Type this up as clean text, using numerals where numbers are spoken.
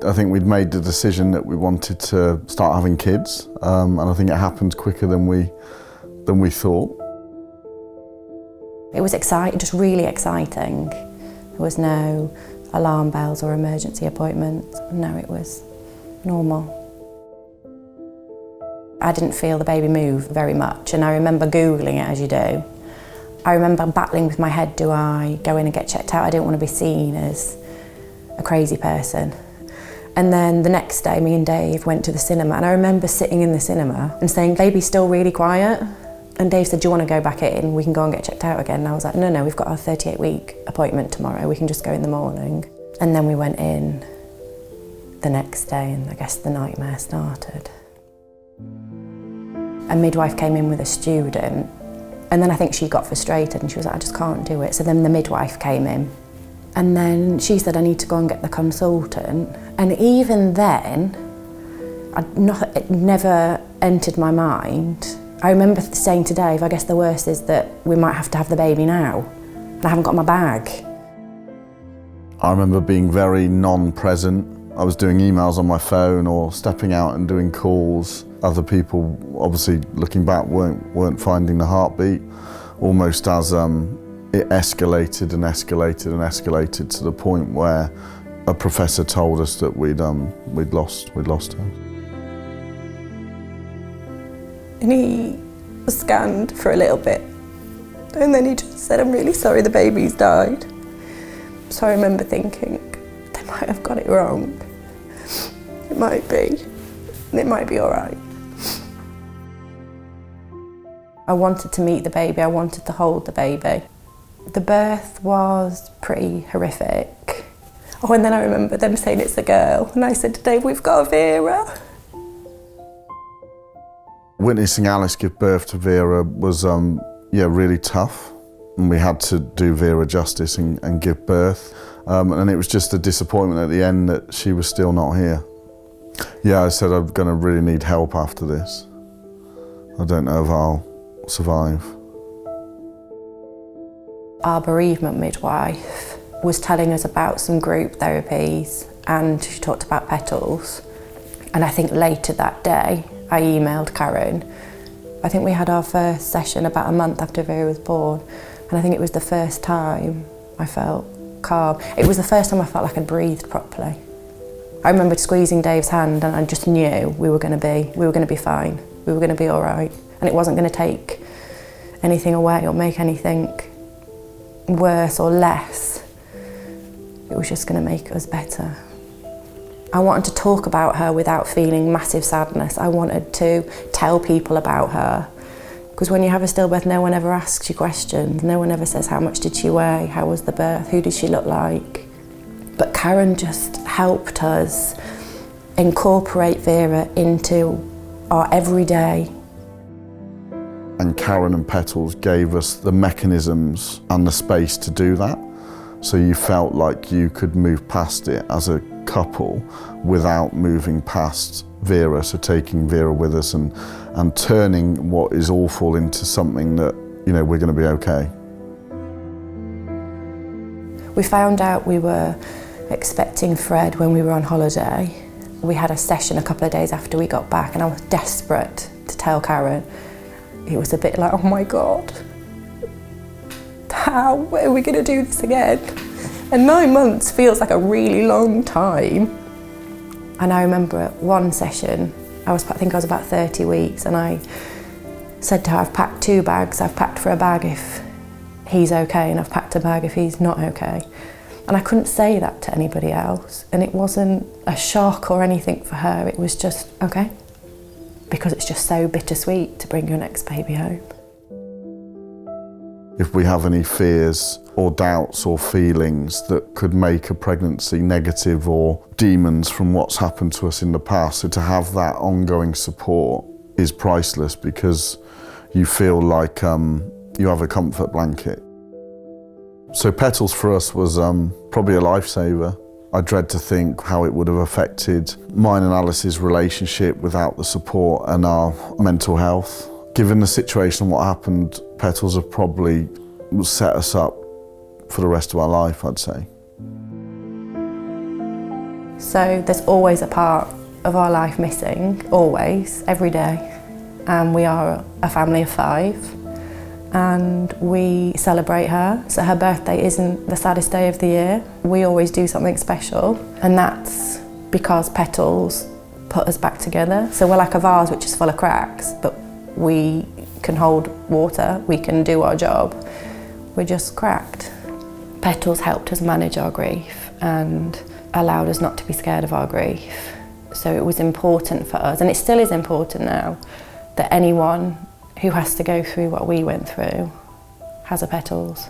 I think we'd made the decision that we wanted to start having kids, and I think it happened quicker than we thought. It was exciting, just really exciting. There was no alarm bells or emergency appointments. No, it was normal. I didn't feel the baby move very much, and I remember Googling it, as you do. I remember battling with my head, do I go in and get checked out? I didn't want to be seen as a crazy person. And then the next day, me and Dave went to the cinema, and I remember sitting in the cinema and saying, baby's still really quiet. And Dave said, do you want to go back in? We can go and get checked out again. And I was like, no, we've got our 38-week appointment tomorrow. We can just go in the morning. And then we went in the next day, and I guess the nightmare started. A midwife came in with a student, and then I think she got frustrated and she was like, I just can't do it. So then the midwife came in, and then she said, I need to go and get the consultant. And even then, it never entered my mind. I remember saying to Dave, I guess the worst is that we might have to have the baby now, and I haven't got my bag. I remember being very non-present. I was doing emails on my phone or stepping out and doing calls. Other people, obviously looking back, weren't finding the heartbeat, almost as it escalated and escalated and escalated to the point where a professor told us that we'd lost her. And he was scanned for a little bit, and then he just said, I'm really sorry, the baby's died. So I remember thinking, they might have got it wrong. It might be, and it might be all right. I wanted to meet the baby, I wanted to hold the baby. The birth was pretty horrific. Oh, and then I remember them saying it's a girl, and I said to Dave, we've got a Vera. Witnessing Alice give birth to Vera was really tough, and we had to do Vera justice and give birth. And it was just a disappointment at the end that she was still not here. Yeah, I said I'm going to really need help after this. I don't know if I'll survive. Our bereavement midwife was telling us about some group therapies, and she talked about Petals. And I think later that day, I emailed Karen. I think we had our first session about a month after Vera was born, and I think it was the first time I felt calm. It was the first time I felt like I'd breathed properly. I remember squeezing Dave's hand, and I just knew we were going to be fine. We were going to be all right, and it wasn't going to take anything away or make anything worse or less. It was just going to make us better. I wanted to talk about her without feeling massive sadness. I wanted to tell people about her. Because when you have a stillbirth, no one ever asks you questions. No one ever says, how much did she weigh? How was the birth? Who did she look like? But Karen just helped us incorporate Vera into our everyday. And Karen and Petals gave us the mechanisms and the space to do that. So you felt like you could move past it as a couple without moving past Vera, so taking Vera with us and turning what is awful into something that, we're going to be okay. We found out we were expecting Fred when we were on holiday. We had a session a couple of days after we got back, and I was desperate to tell Karen. It was a bit like, oh my God, how are we going to do this again? And 9 months feels like a really long time. And I remember at one session, I think I was about 30 weeks, and I said to her, I've packed 2 bags. I've packed for a bag if he's okay, and I've packed a bag if he's not okay. And I couldn't say that to anybody else. And it wasn't a shock or anything for her. It was just, okay. Because it's just so bittersweet to bring your next baby home. If we have any fears or doubts or feelings that could make a pregnancy negative or demons from what's happened to us in the past, so to have that ongoing support is priceless, because you feel like you have a comfort blanket. So Petals for us was probably a lifesaver. I dread to think how it would have affected mine and Alice's relationship without the support and our mental health. Given the situation and what happened, Petals have probably set us up for the rest of our life, I'd say. So there's always a part of our life missing, always, every day. And we are a family of 5 and we celebrate her. So her birthday isn't the saddest day of the year. We always do something special, and that's because Petals put us back together. So we're like a vase which is full of cracks, but we can hold water, we can do our job. We're just cracked. Petals helped us manage our grief and allowed us not to be scared of our grief. So it was important for us, and it still is important now, that anyone who has to go through what we went through has a Petals.